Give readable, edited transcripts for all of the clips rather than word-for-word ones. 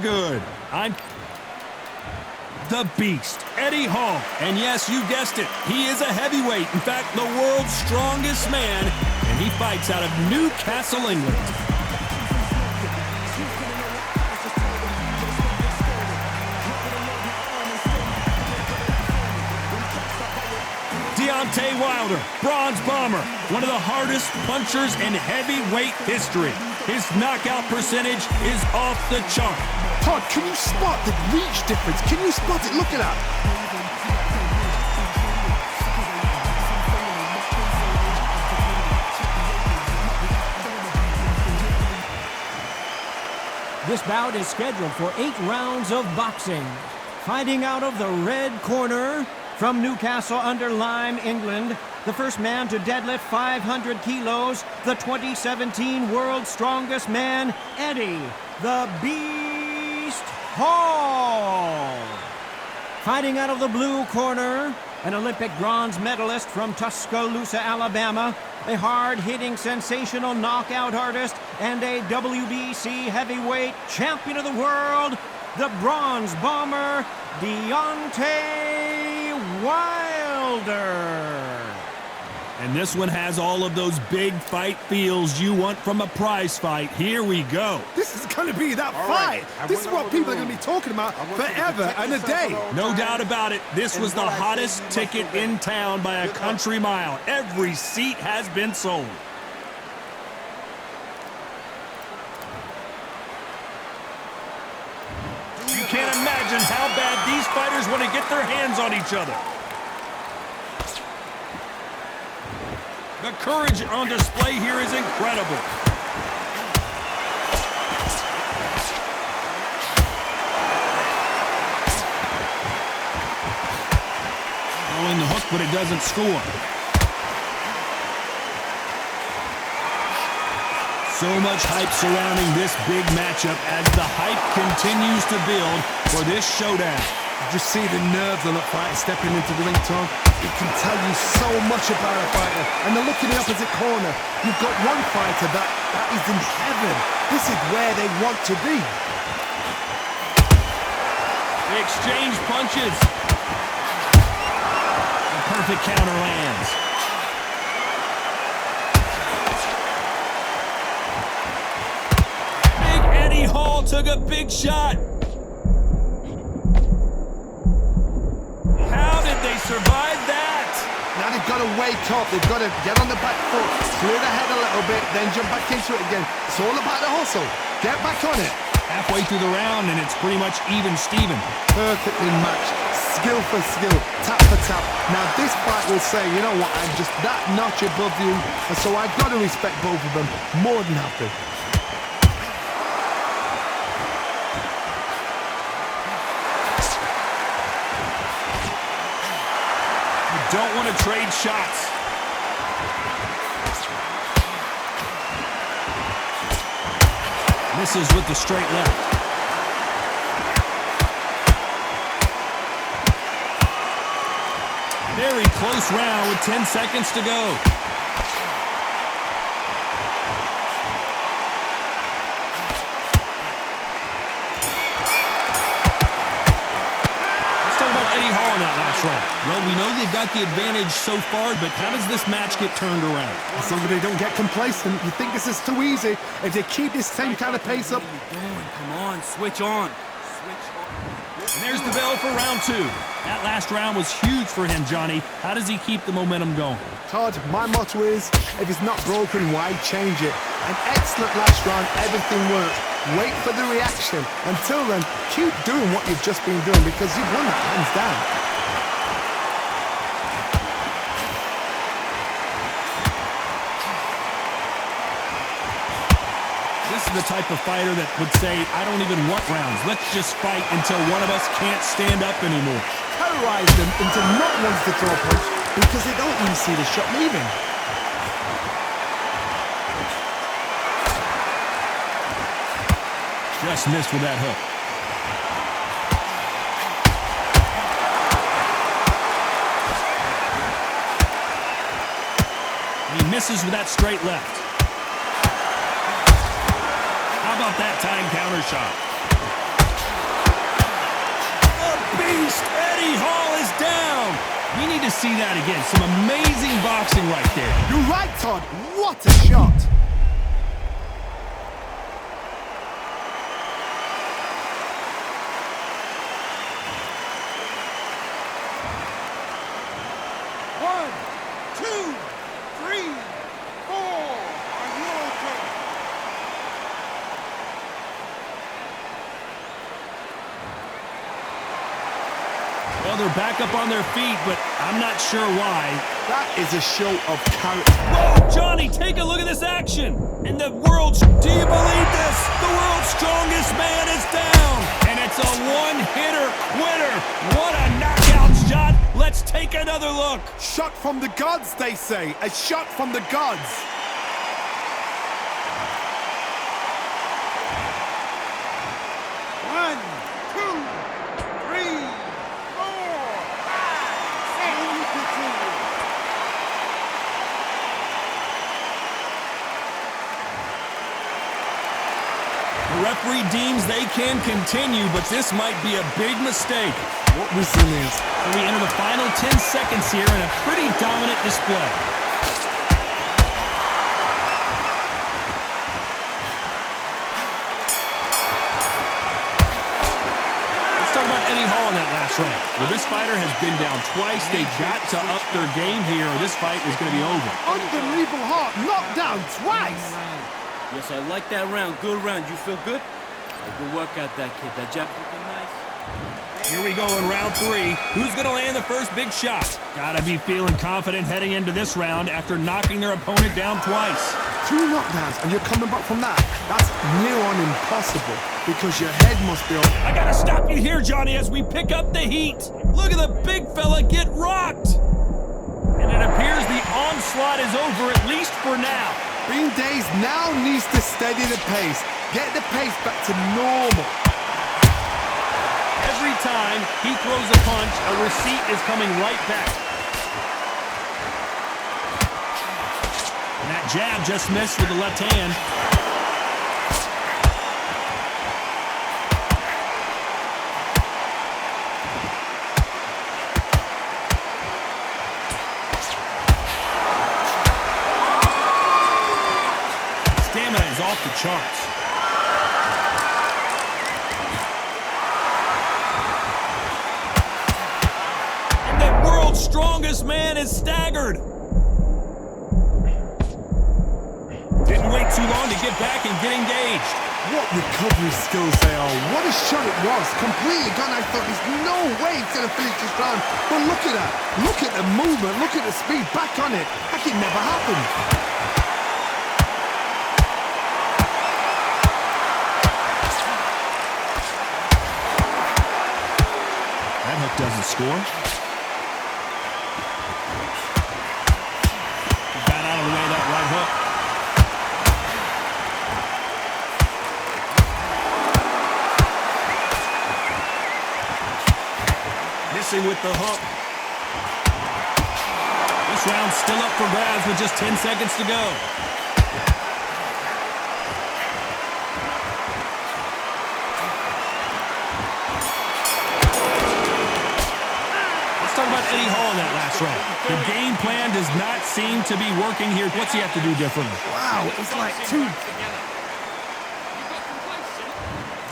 good. The Beast, Eddie Hall. And yes, you guessed it, he is a heavyweight. In fact, the world's strongest man, and he fights out of Newcastle, England. Deontay Wilder, bronze bomber, one of the hardest punchers in heavyweight history. His knockout percentage is off the chart. Todd, can you spot the reach difference? Can you spot it? Look at that. This bout is scheduled for 8 rounds of boxing. Fighting out of the red corner, from Newcastle under Lyme, England, the first man to deadlift 500 kilos, the 2017 World's Strongest Man, Eddie the Beast Hall. Fighting out of the blue corner, an Olympic bronze medalist from Tuscaloosa, Alabama, a hard-hitting, sensational knockout artist, and a WBC heavyweight champion of the world, the bronze bomber, Deontay Wilder. And this one has all of those big fight feels you want from a prize fight. Here we go. This is going to be that fight. This is what people are going to be talking about forever and a day. No doubt about it. This was the hottest ticket in town by a country mile. Every seat has been sold. You can't imagine how bad these fighters want to get their hands on each other. The courage on display here is incredible. Throwing the hook, but it doesn't score. So much hype surrounding this big matchup as the hype continues to build for this showdown. You just see the nerves on that fighter stepping into the ring, Tom. It can tell you so much about a fighter. And then look in the opposite corner. You've got one fighter that is in heaven. This is where they want to be. They exchange punches. A perfect counter lands. Big Eddie Hall took a big shot. Survive that. Now they've got to wake up. They've got to get on the back foot, clear the head a little bit, then jump back into it again. It's all about the hustle. Get back on it. Halfway through the round, and it's pretty much even Steven. Perfectly matched. Skill for skill. Tap for tap. Now this fight will say, you know what, I'm just that notch above you, and so I've got to respect both of them. More than happy. Don't want to trade shots. Misses with the straight left. Very close round with 10 seconds to go. Well, we know they've got the advantage so far, but how does this match get turned around? As long as they don't get complacent, you think this is too easy. If they keep this same kind of pace up... Come on, switch on. And there's the bell for round 2. That last round was huge for him, Johnny. How does he keep the momentum going? Todd, my motto is, if it's not broken, why change it? An excellent last round, everything worked. Wait for the reaction. Until then, keep doing what you've just been doing because you've won that hands down. This is the type of fighter that would say, I don't even want rounds. Let's just fight until one of us can't stand up anymore. Terrorize them into not wanting to throw a punch because they don't even see the shot leaving. Just missed with that hook. And he misses with that straight left. How about that time counter shot? see that again. Some amazing boxing right there. You're right, Todd. What a shot. One, two, three, four. Are you okay? Well, they're back up on their feet, but I'm not sure why. That is a show of character. Whoa, Johnny, take a look at this action. And the world's... Do you believe this? The world's strongest man is down. And it's a one-hitter winner. What a knockout shot. Let's take another look. Shot from the gods, they say. A shot from the gods. One, two, three, four, five, and continue. The referee deems they can continue, but this might be a big mistake. What resilience. And we enter the final 10 seconds here in a pretty dominant display. Let's talk about Eddie Hall in that last round. Well, this fighter has been down twice. They got to up their game here, or this fight is going to be over. Unbelievable heart. Knocked down twice. Yes, I like that round. Good round. You feel good? Good workout, that kid. That jab looking nice. Here we go in round 3. Who's going to land the first big shot? Gotta be feeling confident heading into this round after knocking their opponent down twice. 2 knockdowns and you're coming back from that. That's near on impossible because your head must be up. I gotta stop you here, Johnny, as we pick up the heat. Look at the big fella get rocked. And it appears the onslaught is over, at least for now. Bean Days now needs to steady the pace. Get the pace back to normal. Every time he throws a punch, a receipt is coming right back. And that jab just missed with the left hand. Stamina is off the charts. Strongest man is staggered. Didn't wait too long to get back and get engaged. What recovery skills they are. What a shot it was. Completely gone. I thought there's no way he's going to finish this round. But look at that. Look at the movement. Look at the speed. Back on it. Like it never happened. That hook doesn't score. With the hook. This round's still up for grabs with just 10 seconds to go. Let's talk about Eddie Hall in that last round. The game plan does not seem to be working here. What's he have to do differently? Wow, it's like 2.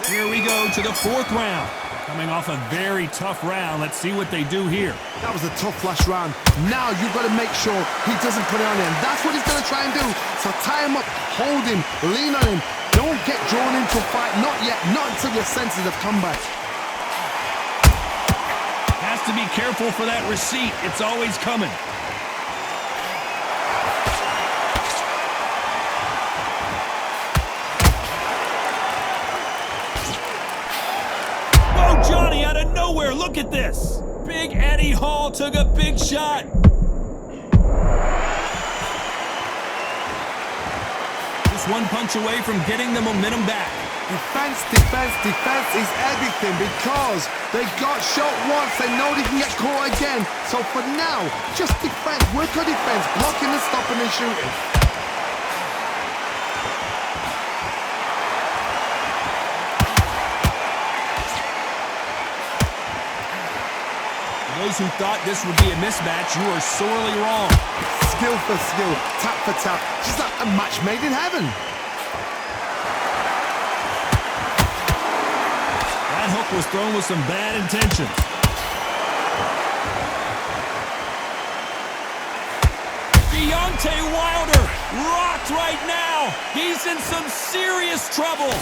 Here we go to the 4th round. Coming off a very tough round. Let's see what they do here. That was a tough last round. Now you've got to make sure he doesn't put it on him. That's what he's going to try and do. So tie him up, hold him, lean on him. Don't get drawn into a fight. Not yet. Not until your senses have come back. Has to be careful for that receipt. It's always coming. Johnny out of nowhere, look at this. Big Eddie Hall took a big shot. Just one punch away from getting the momentum back. Defense, defense, defense is everything because they got shot once. They know they can get caught again. So for now, just defense, work on defense, blocking and stopping and shooting. Those who thought this would be a mismatch, you are sorely wrong. Skill for skill, tap for tap. Just like a match made in heaven. That hook was thrown with some bad intentions. Deontay Wilder rocked right now. He's in some serious trouble.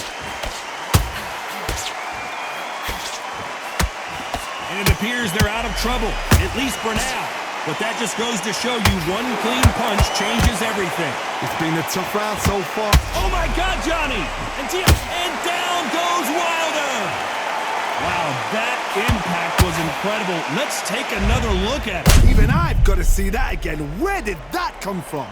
And it appears they're out of trouble, at least for now. But that just goes to show you one clean punch changes everything. It's been a tough round so far. Oh my God, Johnny! And down goes Wilder! Wow, that impact was incredible. Let's take another look at it. Even I've got to see that again. Where did that come from?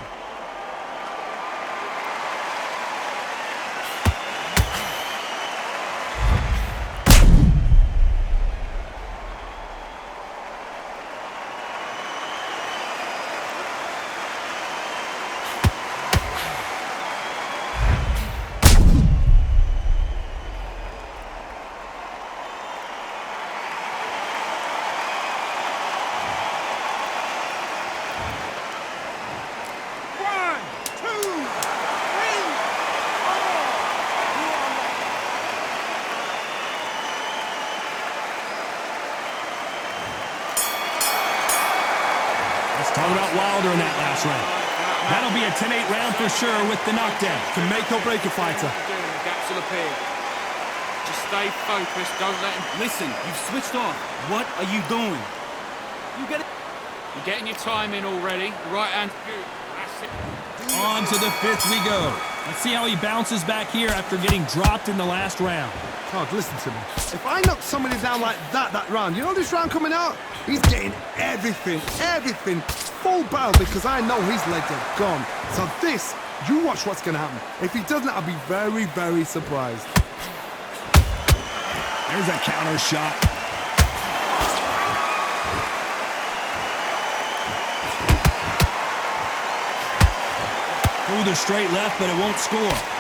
Talk about Wilder in that last round. That'll be a 10-8 round for sure with the knockdown. Can make or break a fighter. The gaps will appear. Just stay focused, don't let him... Listen, you've switched off. What are you doing? You get it? You're getting your time in already. Right hand good. That's it. On to the fifth we go. Let's see how he bounces back here after getting dropped in the last round. Todd, listen to me. If I knock somebody down like that round, you know this round coming out? He's getting everything, full barrel because I know his legs are gone. So this, you watch what's going to happen. If he doesn't, I'll be very, very surprised. There's a counter shot. Through the straight left, but it won't score.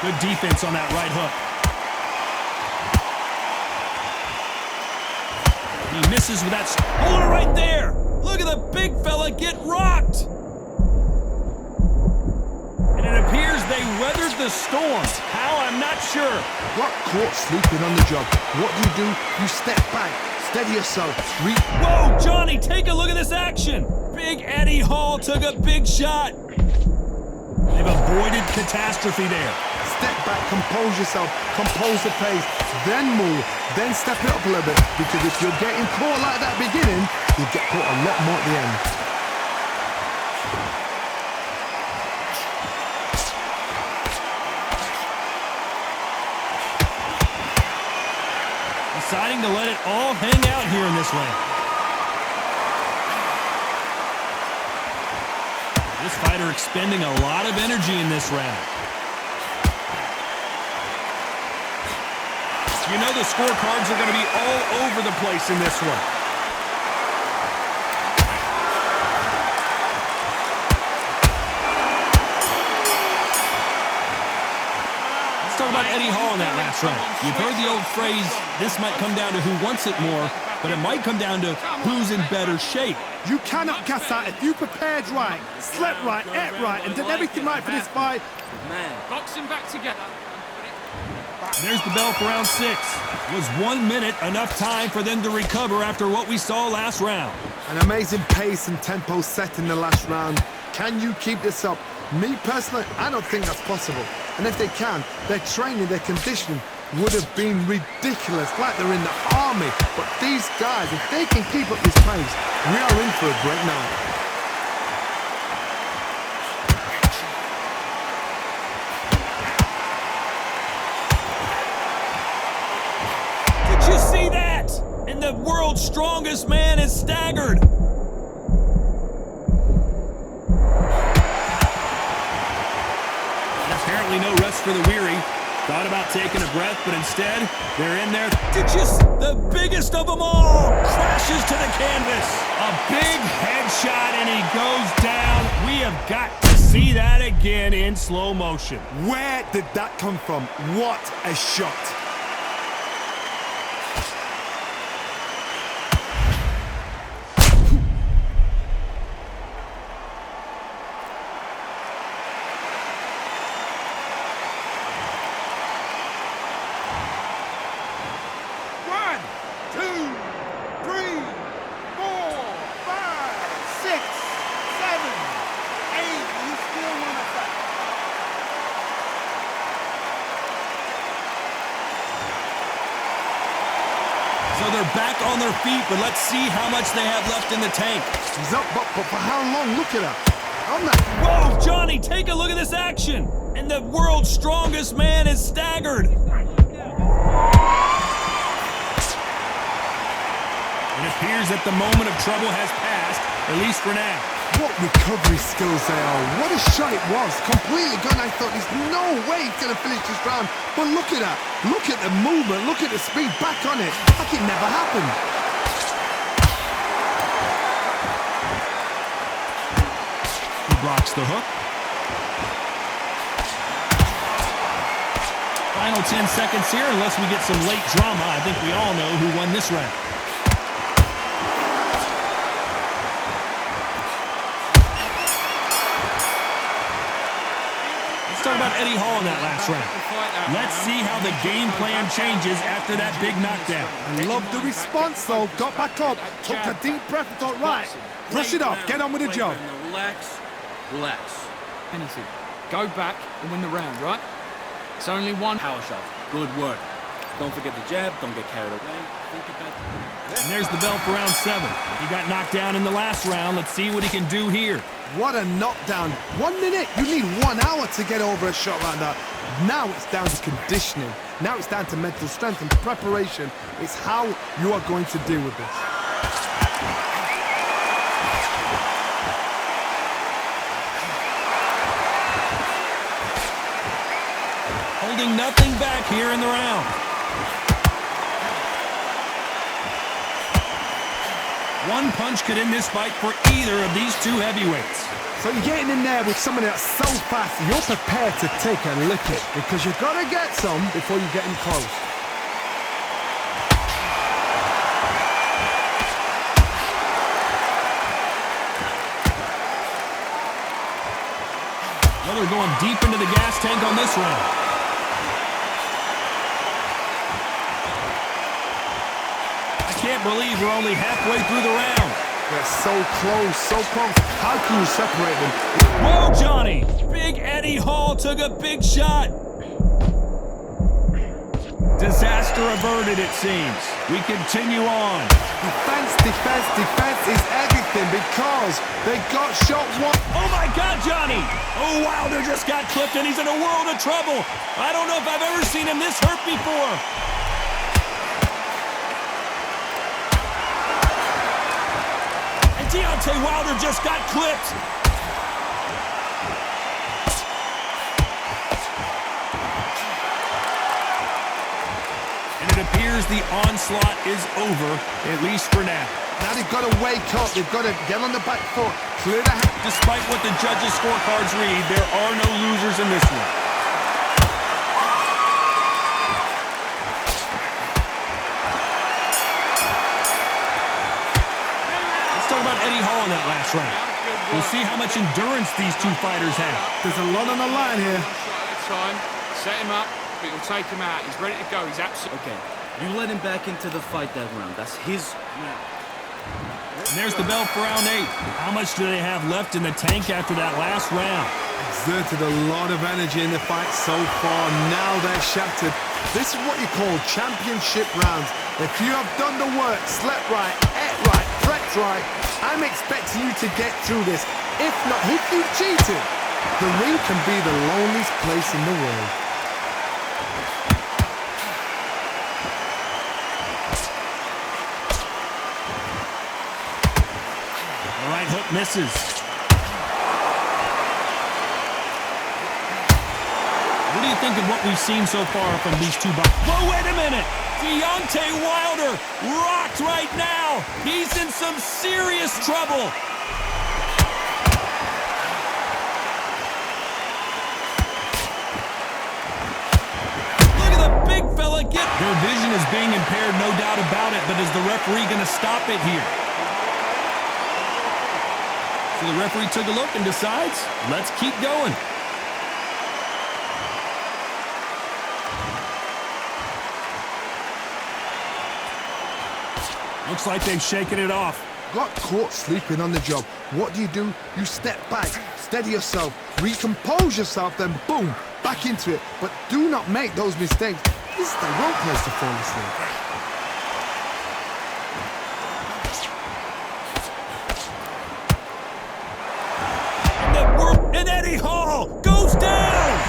Good defense on that right hook. He misses with that. Hold it right there. Look at the big fella get rocked. And it appears they weathered the storm. How? I'm not sure. Got caught sleeping on the job. What do? You step back, steady yourself. Whoa, Johnny, take a look at this action. Big Eddie Hall took a big shot. They've avoided catastrophe there. Step back, compose yourself, compose the pace, then move, then step it up a little bit. Because if you're getting caught like that beginning, you'll get caught a lot more at the end. Deciding to let it all hang out here in this round. This fighter expending a lot of energy in this round. You know the scorecards are going to be all over the place in this one. Let's talk about Eddie Hall in that last round. You've heard the old phrase, this might come down to who wants it more, but it might come down to who's in better shape. You cannot gas out if you prepared right, slept right, ate right, and did everything right for this fight. Man. Box him back together. There's the bell for round 6. Was 1 minute enough time for them to recover after what we saw last round? An amazing pace and tempo set in the last round. Can you keep this up? Me personally, I don't think that's possible. And if they can, their training, their conditioning would have been ridiculous, like they're in the army. But these guys, if they can keep up this pace, we are in for a great night. Did you see that? And the world's strongest man is staggered. And apparently no rest for the weary. Thought about taking a breath, but instead, they're in there. Did you the biggest of them all? Crash crashes to the canvas. A big headshot, and he goes down. We have got to see that again in slow motion. Where did that come from? What a shot. One, two, three, four, five, six, seven, eight. You still want to fight? So they're back on their feet, but let's see how much they have left in the tank. He's up, but for how long? Look at that. I'm not... Whoa, Johnny, take a look at this action. And the world's strongest man is staggered. It appears that the moment of trouble has passed, at least for now. What recovery skills they are. What a shot it was. Completely gone. I thought there's no way he's going to finish this round. But look at that. Look at the movement. Look at the speed. Back on it. Like it never happened. He blocks the hook. Final 10 seconds here, unless we get some late drama. I think we all know who won this round. Let's talk about Eddie Hall in that last round. Let's see how the game plan changes after that big knockdown. Loved the response, though. Got back up. Took a deep breath and thought, right, brush it off. Get on with the job. Relax, relax. Anything. Go back and win the round, right? It's only one Power shot. Good work. Don't forget the jab. Don't get carried away. Think about And there's the bell for round 7. He got knocked down in the last round. Let's see what he can do here. What a knockdown. 1 minute. You need 1 hour to get over a shot like that. Now it's down to conditioning. Now it's down to mental strength and preparation. It's how you are going to deal with this. Holding nothing back here in the round. One punch could end this fight for either of these two heavyweights. So you're getting in there with somebody that's so fast, you're prepared to take a lick it because you've got to get some before you get in close. Well, they're going deep into the gas tank on this round. I can't believe we're only halfway through the round. They're so close, so close. How can you separate them? Whoa, Johnny! Big Eddie Hall took a big shot. Disaster averted, it seems. We continue on. Defense, defense, defense is everything because they got shot one. Oh my God, Johnny! Oh, Wilder just got clipped and he's in a world of trouble. I don't know if I've ever seen him this hurt before. And Deontay Wilder just got clipped. And it appears the onslaught is over, at least for now. Now they've got to wake up. They've got to get on the back foot, clear the hand. Despite what the judges' scorecards read, there are no losers in this one. Let's talk about Eddie Hall in that last round. We'll see how much endurance these two fighters have. There's a lot on the line here. shot at a time. Set him up, but you'll take him out. He's ready to go. He's absolutely... Okay, you let him back into the fight that round. That's his round. And there's the bell for round 8. How much do they have left in the tank after that last round? Exerted a lot of energy in the fight so far. Now they're shattered. This is what you call championship rounds. If you have done the work, slept right, ate right, prepped right, I'm expecting you to get through this. If not, if you've cheated, the ring can be the loneliest place in the world. The right hook misses. What do you think of what we've seen so far from these two boxers? Whoa, wait a minute! Deontay Wilder rocked right now! Hall! He's in some serious trouble! Look at the big fella get... Their vision is being impaired, no doubt about it, but is the referee going to stop it here? So the referee took a look and decides, let's keep going. Looks like they've shaken it off. Got caught sleeping on the job. What do? You step back, steady yourself, recompose yourself, then boom, back into it. But do not make those mistakes. This is the wrong place to fall asleep. And Eddie Hall goes down!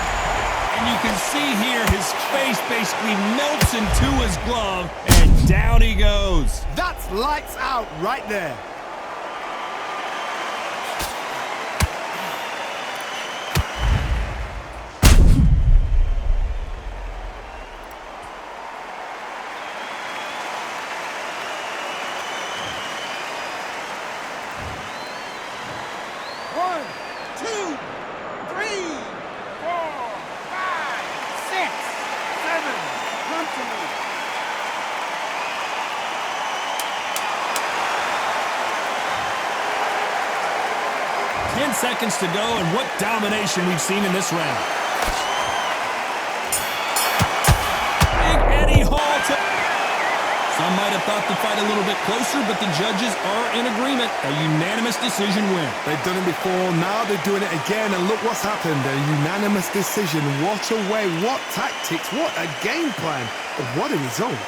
And you can see here his face basically melts into his glove, and down he goes. That's lights out right there. One, two, three, four, five, six, seven. Come to me. 10 seconds to go, and what domination we've seen in this round. Big Eddie Hall. Some might have thought the fight a little bit closer, but the judges are in agreement. A unanimous decision win. They've done it before, now they're doing it again, and look what's happened. A unanimous decision. What a way, what tactics, what a game plan. What a result.